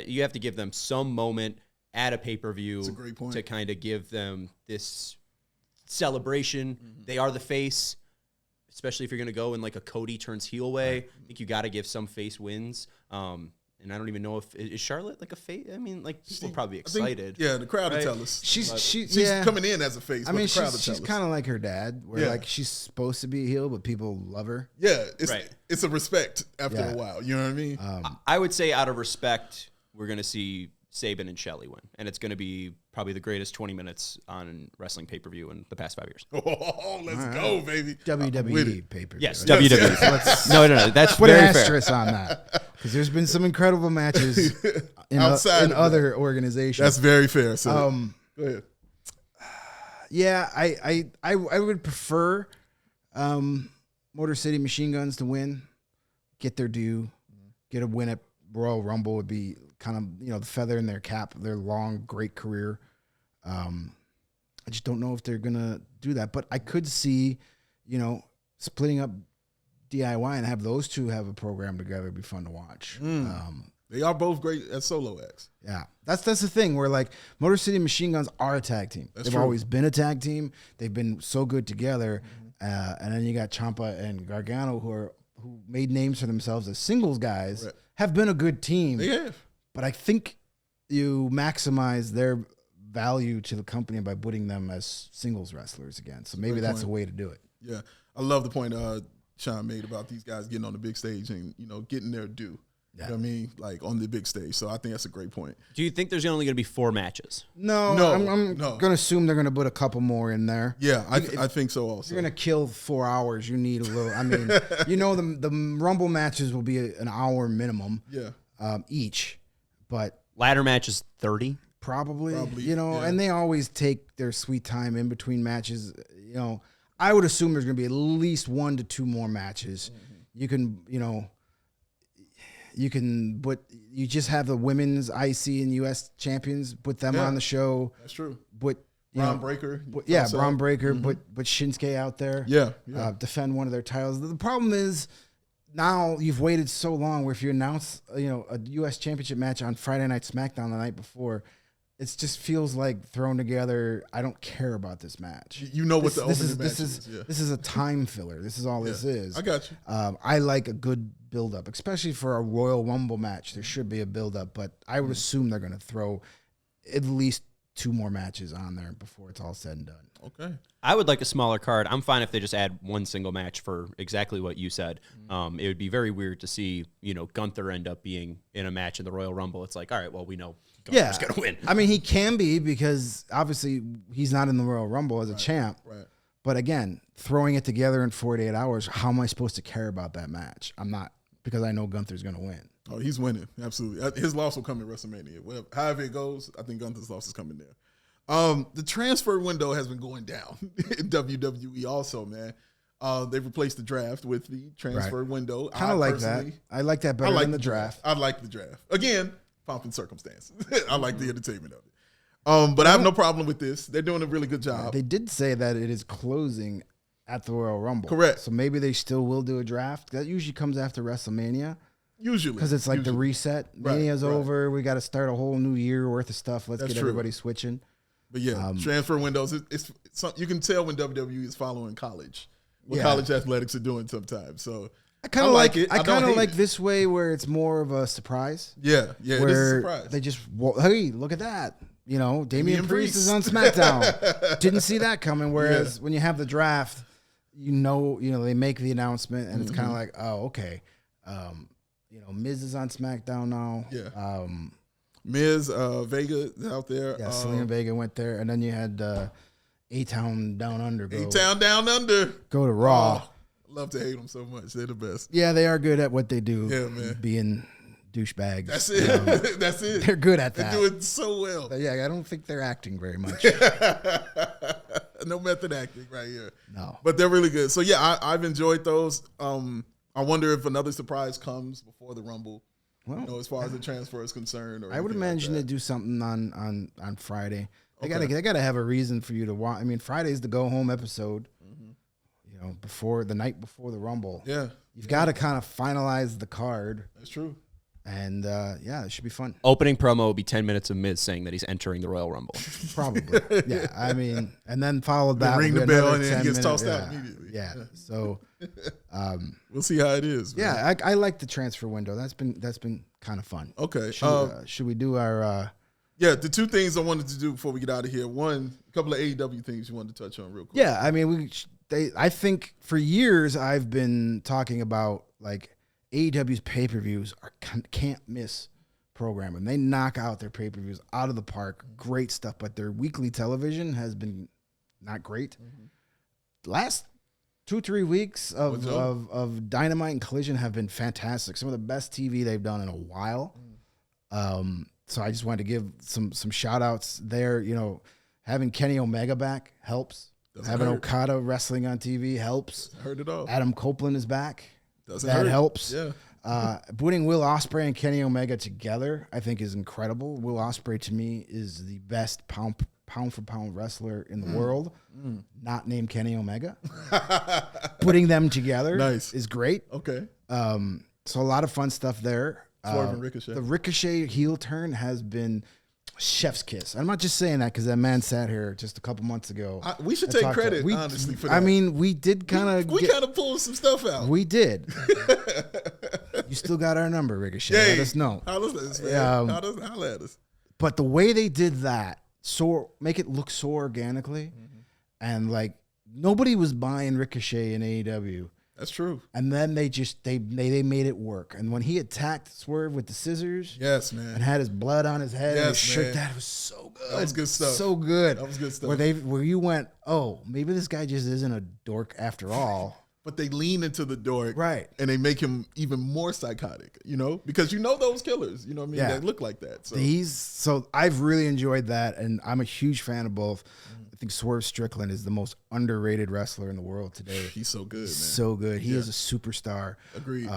You have to give them some moment at a pay-per-view to kind of give them this celebration. They are the face, especially if you're going to go in like a Cody turns heel way. I think you got to give some face wins. And I don't even know if is Charlotte like a face. I mean, like people probably excited. The crowd will tell us. She's coming in as a face. I mean, she's kind of like her dad, where like she's supposed to be a heel, but people love her. Yeah, it's a respect after a while. You know what I mean? I would say out of respect, we're going to see Sabin and Shelley win, and it's going to be probably the greatest 20 minutes on wrestling pay-per-view in the past 5 years. Oh, let's go, baby! WWE pay-per-view. Yes, WWE. No. That's put very an asterisk on that, because there's been some incredible matches in other organizations. That's very fair. So, go ahead. Yeah, I would prefer Motor City Machine Guns to win, get their due, get a win at Royal Rumble would be kind of, the feather in their cap, their long, great career. I just don't know if they're going to do that. But I could see, splitting up DIY and have those two have a program together would be fun to watch. They are both great at solo acts. Yeah, that's the thing where like Motor City Machine Guns are a tag team. They've always been a tag team. They've been so good together. And then you got Ciampa and Gargano who made names for themselves as singles guys, have been a good team. They have. But I think you maximize their value to the company by putting them as singles wrestlers again. So maybe that's a way to do it. Yeah. I love the point Sean made about these guys getting on the big stage and, getting their due. Yeah. You know what I mean? Like on the big stage. So I think that's a great point. Do you think there's only going to be 4 matches? No. I'm going to assume they're going to put a couple more in there. Yeah, I think so also. If you're going to kill 4 hours, you need a little. I mean, the Rumble matches will be an hour minimum each. But ladder match is 30? Probably and they always take their sweet time in between matches. I would assume there's going to be at least 1 to 2 more matches. You can, but you just have the women's IC and US champions, put them on the show. That's true. But Braun Breaker. Braun Breaker, but Shinsuke out there. Yeah. Defend one of their titles. The problem is now you've waited so long where if you announce, a US championship match on Friday Night SmackDown the night before, it just feels like thrown together. I don't care about this match. What the opening match is. This is a time filler. This is all this is. I got you. I like a good build-up, especially for a Royal Rumble match. There should be a build-up, but I would assume they're going to throw at least 2 more matches on there before it's all said and done. Okay. I would like a smaller card. I'm fine if they just add 1 single match for exactly what you said. It would be very weird to see, Gunther end up being in a match in the Royal Rumble. It's like, all right, well, we know Gunther's going to win. I mean, he can be because obviously he's not in the Royal Rumble as a champ. Right. But again, throwing it together in 48 hours, how am I supposed to care about that match? I'm not, because I know Gunther's going to win. Oh, he's winning. Absolutely. His loss will come in WrestleMania. However it goes, I think Gunther's loss is coming there. The transfer window has been going down in WWE also, man. They've replaced the draft with the transfer window. Kind of like that. I like that better than the draft. I like the draft. Again, pomp and circumstances. I like the entertainment of it. But I have no problem with this. They're doing a really good job. They did say that it is closing at the Royal Rumble. Correct. So maybe they still will do a draft. That usually comes after WrestleMania. Usually. Because it's like the reset. Mania's over. We got to start a whole new year worth of stuff. Let's get everybody switching. But transfer windows, it's you can tell when WWE is following college, what college athletics are doing sometimes. So I kind of like it. I kind of like this way where it's more of a surprise. Yeah, it is a surprise. They just, hey, look at that. Damian Priest is on SmackDown. Didn't see that coming. Whereas when you have the draft, they make the announcement and it's kind of like, oh, okay. Miz is on SmackDown now. Yeah. Miz, Vega out there. Yeah, Selena Vega went there. And then you had A-Town Down Under. A-Town Down Under. Go to Raw. Oh, love to hate them so much. They're the best. Yeah, they are good at what they do. Yeah, man. Being douchebags. That's it. That's it. They're good at that. They do it so well. But I don't think they're acting very much. No method acting right here. No. But they're really good. So, I've enjoyed those. I wonder if another surprise comes before the Rumble. Well, as far as the transfer is concerned, or I would imagine they do something on Friday. They gotta have a reason for you to watch. I mean, Friday's the go home episode. Before the night before the Rumble. Yeah, you've got to kind of finalize the card. That's true. And it should be fun. Opening promo will be 10 minutes of Miz saying that he's entering the Royal Rumble. Probably. Yeah, I mean, and then followed that. Ring the bell and then he gets tossed out immediately. Yeah. So we'll see how it is. Man. Yeah, I like the transfer window. That's been kind of fun. Okay. Should we do our? The 2 things I wanted to do before we get out of here. One, a couple of AEW things you wanted to touch on real quick. Yeah, I mean, I think for years I've been talking about like AEW's pay-per-views are can't miss programming. They knock out their pay-per-views out of the park. Great stuff, but their weekly television has been not great. Last 2-3 weeks of Dynamite and Collision have been fantastic. Some of the best TV they've done in a while. So I just wanted to give some shout outs there. Having Kenny Omega back helps. Having Okada wrestling on TV helps. Doesn't hurt at all. Adam Copeland is back. Doesn't that hurt. helps. Yeah. Putting Will Ospreay and Kenny Omega together, I think, is incredible. Will Ospreay, to me, is the best pound for pound wrestler in the world, not named Kenny Omega. Putting them together is great. Okay. So a lot of fun stuff there. Swerve and Ricochet. The Ricochet heel turn has been chef's kiss. I'm not just saying that because that man sat here just a couple months ago. We should take credit, honestly, for that. I mean, we did kind of... We kind of pulled some stuff out. We did. You still got our number, Ricochet. Let us know. Holla at us. But the way they did that, make it look so organically, and like nobody was buying Ricochet in AEW. That's true. And then they made it work. And when he attacked Swerve with the scissors, yes, man, and had his blood on his head, and his shirt, man. that was so good. That was good stuff. So good. That was good stuff. Where you went, oh, maybe this guy just isn't a dork after all. But they lean into the dork, right? And they make him even more psychotic, because those killers, what I mean, they look like that. So so I've really enjoyed that, and I'm a huge fan of both. I think Swerve Strickland is the most underrated wrestler in the world today. He's so good, man. So good. He is a superstar. Agreed.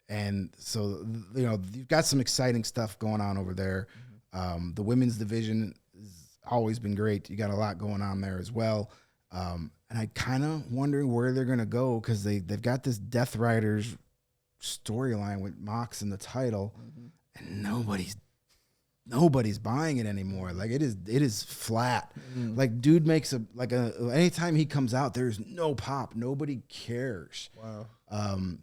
And so, you've got some exciting stuff going on over there. The women's division has always been great. You got a lot going on there as well. And I kind of wondering where they're going to go because they've got this Death Riders storyline with Mox in the title, and nobody's buying it anymore. Like it is flat. Like dude makes anytime he comes out, there's no pop. Nobody cares. Wow.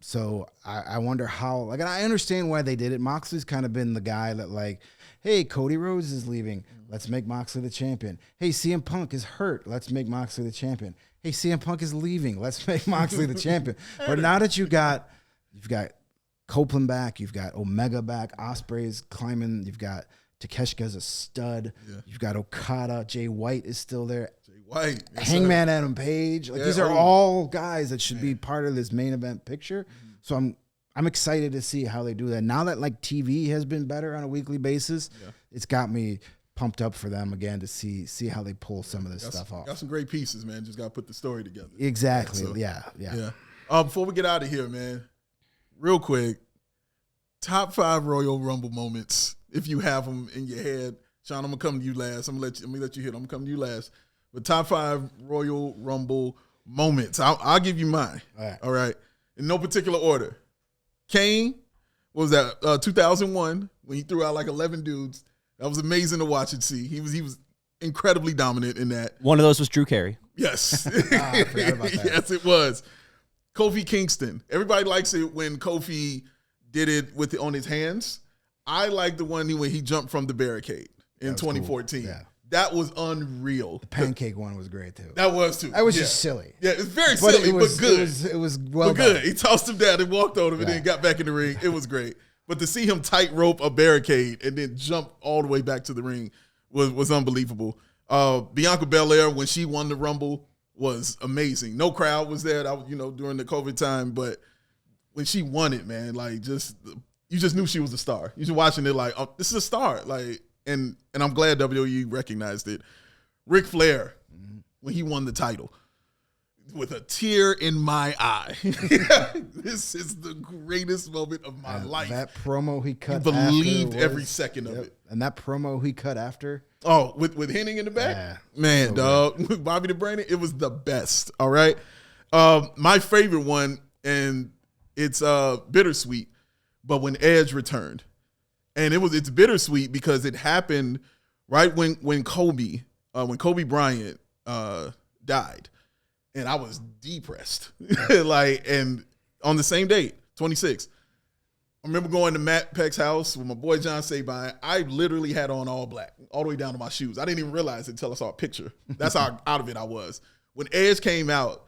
So I wonder how, and I understand why they did it. Moxley's kind of been the guy that hey, Cody Rhodes is leaving. Let's make Moxley the champion. Hey, CM Punk is hurt. Let's make Moxley the champion. Hey, CM Punk is leaving. Let's make Moxley the champion. But now that you've got Copeland back, you've got Omega back, Ospreay's climbing, you've got Takeshita's a stud. Yeah. You've got Okada. Jay White is still there. Jay White. Hangman Adam Page. These are all guys that should be part of this main event picture. So I'm excited to see how they do that. Now that TV has been better on a weekly basis, it's got me pumped up for them again to see how they pull some of this stuff off. Got some great pieces, man. Just got to put the story together. Exactly. Yeah. Before we get out of here, man, real quick, top 5 Royal Rumble moments. If you have them in your head, Sean, I'm gonna come to you last. I'm gonna let you hit. I'm gonna come to you last. But top 5 Royal Rumble moments. I'll give you mine. All right. In no particular order. Kane, what was that? 2001 when he threw out 11 dudes. That was amazing to watch and see. He was incredibly dominant in that. One of those was Drew Carey. Yes. I forgot about that. Yes, it was. Kofi Kingston. Everybody likes it when Kofi did it on his hands. I like the one when he jumped from the barricade in 2014. Cool. Yeah. That was unreal. The pancake one was great too. That was too. That was just silly. Yeah, it's very silly, but good. It was well good. done. He tossed him down and walked on him and then got back in the ring. It was great. But to see him tightrope a barricade and then jump all the way back to the ring was unbelievable. Bianca Belair, when she won the Rumble, was amazing. No crowd was there. That was, during the COVID time, but when she won it, man, you just knew she was a star. You just watching it oh, this is a star. And I'm glad WWE recognized it. Ric Flair, when he won the title, with a tear in my eye. This is the greatest moment of my life. That promo he cut after. He believed every second of it. And that promo he cut after. Oh, with Hennig in the back? Yeah, man, so dog. With Bobby the Brain, it was the best. All right. My favorite one, and it's bittersweet, but when Edge returned. And it's bittersweet because it happened right when Kobe Bryant died. And I was depressed. And on the same date, 26. I remember going to Matt Peck's house with my boy John Sabine. I literally had on all black, all the way down to my shoes. I didn't even realize it until I saw a picture. That's how out of it I was. When Edge came out,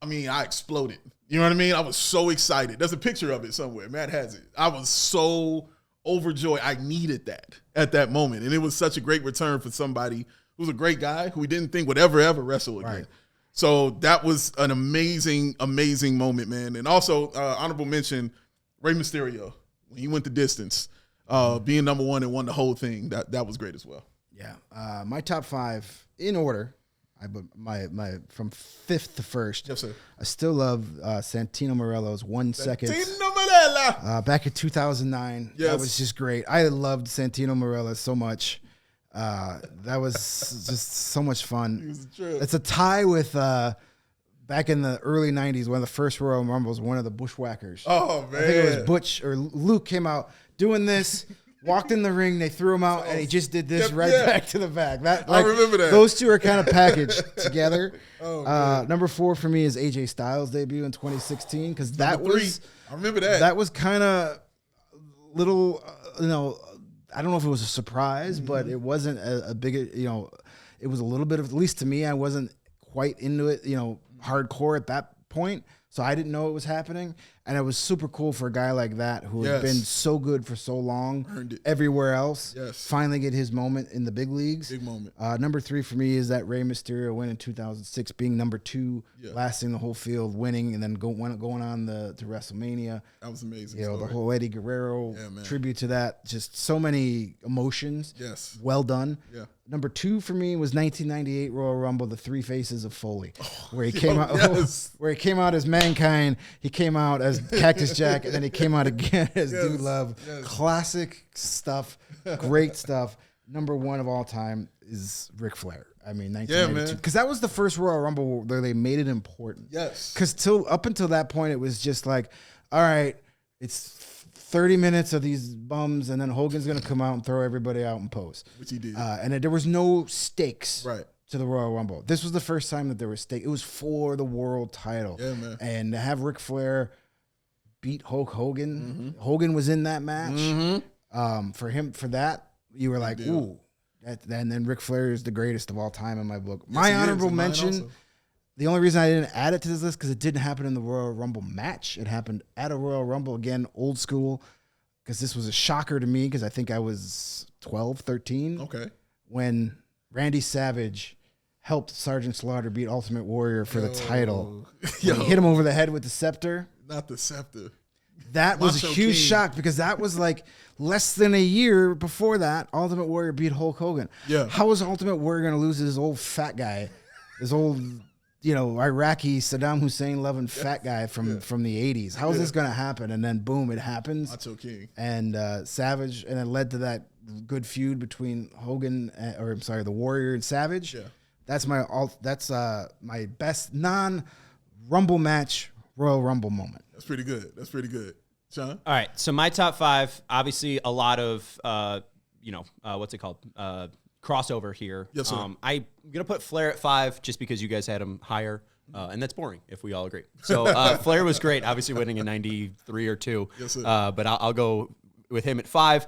I exploded. You know what I mean? I was so excited. There's a picture of it somewhere. Matt has it. I was so overjoyed. I needed that at that moment. And it was such a great return for somebody who was a great guy who we didn't think would ever wrestle again. Right. So that was an amazing, amazing moment, man. And also, honorable mention, Rey Mysterio, when he went the distance, being number 1 and won the whole thing, that was great as well. Yeah. My top 5, in order, But my from 5th to 1st. Yes, sir. I still love Santino Morella's 1 second. Santino Morella. Back in 2009. Yes. That was just great. I loved Santino Morella so much. That was just so much fun. It's a tie with back in the early 90s, one of the first Royal Rumbles, one of the Bushwhackers. Oh, man. I think it was Butch or Luke came out doing this. Walked in the ring, they threw him out, and he just did this back to the back. I remember that. Those two are kind of packaged together. Oh, number 4 for me is AJ Styles' debut in 2016 because that was. I remember that. That was kind of little, I don't know if it was a surprise, but it wasn't a big, it was a little bit of, at least to me, I wasn't quite into it, hardcore at that point. So I didn't know it was happening. And it was super cool for a guy like that who had been so good for so long everywhere else. Yes. Finally get his moment in the big leagues. Big moment. Number 3 for me is that Rey Mysterio win in 2006, being number 2, lasting the whole field, winning, and then going on to WrestleMania. That was amazing. The whole Eddie Guerrero tribute to that. Just so many emotions. Yes. Well done. Yeah. Number 2 for me was 1998 Royal Rumble, the 3 Faces of Foley, where he came out as Mankind, he came out as Cactus Jack, and then he came out again as Dude Love. Yes. Classic stuff, great stuff. Number 1 of all time is Ric Flair. I mean, 1992, because that was the first Royal Rumble where they made it important. Yes. Because up until that point, it was just like, all right, it's 30 minutes of these bums, and then Hogan's going to come out and throw everybody out and pose. Which he did. And there was no stakes right. to the Royal Rumble. This was the first time that there was stakes. It was for the world title. Yeah, man. And to have Ric Flair beat Hulk Hogan, Hogan was in that match. For that, you were like, ooh. And then Ric Flair is the greatest of all time in my book. Yes, my honorable mention, the only reason I didn't add it to this list because it didn't happen in the Royal Rumble match. It happened at a Royal Rumble, again, old school, because this was a shocker to me because I think I was 12, 13. Okay. When Randy Savage helped Sergeant Slaughter beat Ultimate Warrior for the title. He hit him over the head with the scepter. Not the scepter. That was a huge shock because that was like less than a year before that, Ultimate Warrior beat Hulk Hogan. Yeah. How was Ultimate Warrior going to lose to this old fat guy, this old, Iraqi Saddam Hussein loving fat guy from the 80s? How is this going to happen? And then boom, it happens. Macho King. And Savage, and it led to that good feud between Hogan, the Warrior and Savage. Yeah. That's my best non-Rumble match Royal Rumble moment. That's pretty good. Sean? All right. So my top 5, obviously a lot of, what's it called? Crossover here. Yes, sir. I'm going to put Flair at 5 just because you guys had him higher. And that's boring if we all agree. So Flair was great, obviously winning in 93 or 2. Yes, sir. But I'll go with him at 5.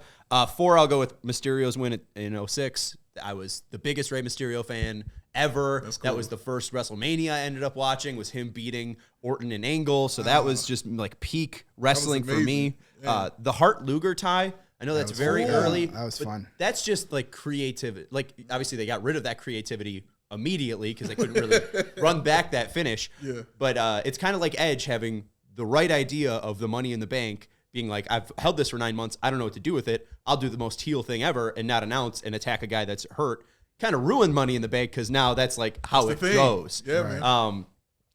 4, I'll go with Mysterio's win in 06. I was the biggest Rey Mysterio fan ever. That's cool. That was the first WrestleMania I ended up watching, was him beating Orton and Angle. So that was just like peak wrestling for me. Yeah. The Hart Luger tie, I know that's very early. That was fun. That's just like creativity. Like obviously they got rid of that creativity immediately because they couldn't really run back that finish. Yeah. But it's kind of like Edge having the right idea of the Money in the Bank, being like, I've held this for 9 months. I don't know what to do with it. I'll do the most heel thing ever and not announce and attack a guy that's hurt. Kind of ruined Money in the Bank because now that's like how it goes. Yeah, man.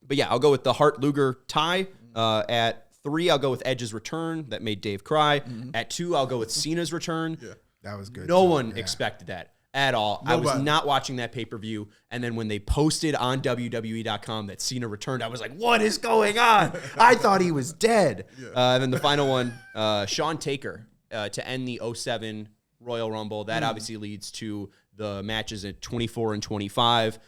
But yeah, I'll go with the Hart Luger tie. At 3, I'll go with Edge's return. That made Dave cry. At 2, I'll go with Cena's return. Yeah. That was good. No one expected that at all. Nobody. I was not watching that pay-per-view. And then when they posted on WWE.com that Cena returned, I was like, what is going on? I thought he was dead. And then the final one, Shawn Taker to end the 07 Royal Rumble. That obviously leads to the matches at 24 and 25.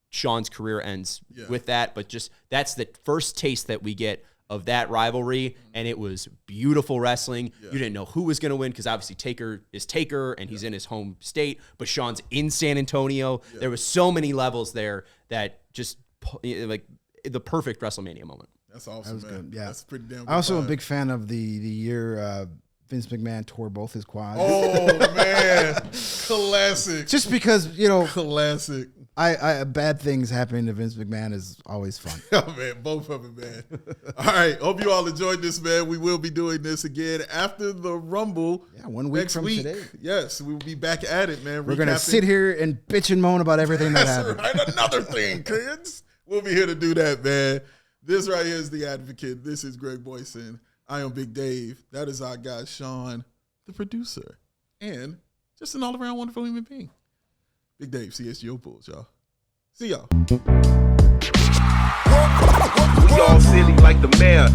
Shawn's career ends with that. But just that's the first taste that we get of that rivalry, and it was beautiful wrestling. You didn't know who was going to win because obviously Taker is Taker, and he's in his home state, but Shawn's in San Antonio. There was so many levels there that just like the perfect WrestleMania moment. That's awesome, man. Good. Yeah. That's pretty damn good. I'm also a big fan of the year Vince McMahon tore both his quads. Oh man, classic. Just because classic. I bad things happening to Vince McMahon is always fun. Oh man, both of them, man. All right, hope you all enjoyed this, man. We will be doing this again after the Rumble. Yeah, 1 week next from week. today. Yes, we will be back at it, man. We're gonna sit here and bitch and moan about everything that happened. Right. Another thing, kids. We'll be here to do that, man. This right here is The Advocate. This is Greg Boysen. I am Big Dave. That is our guy, Sean, the producer, and just an all-around wonderful human being. Big Dave, CHGO Bulls, y'all. See y'all. We all silly like the mayor.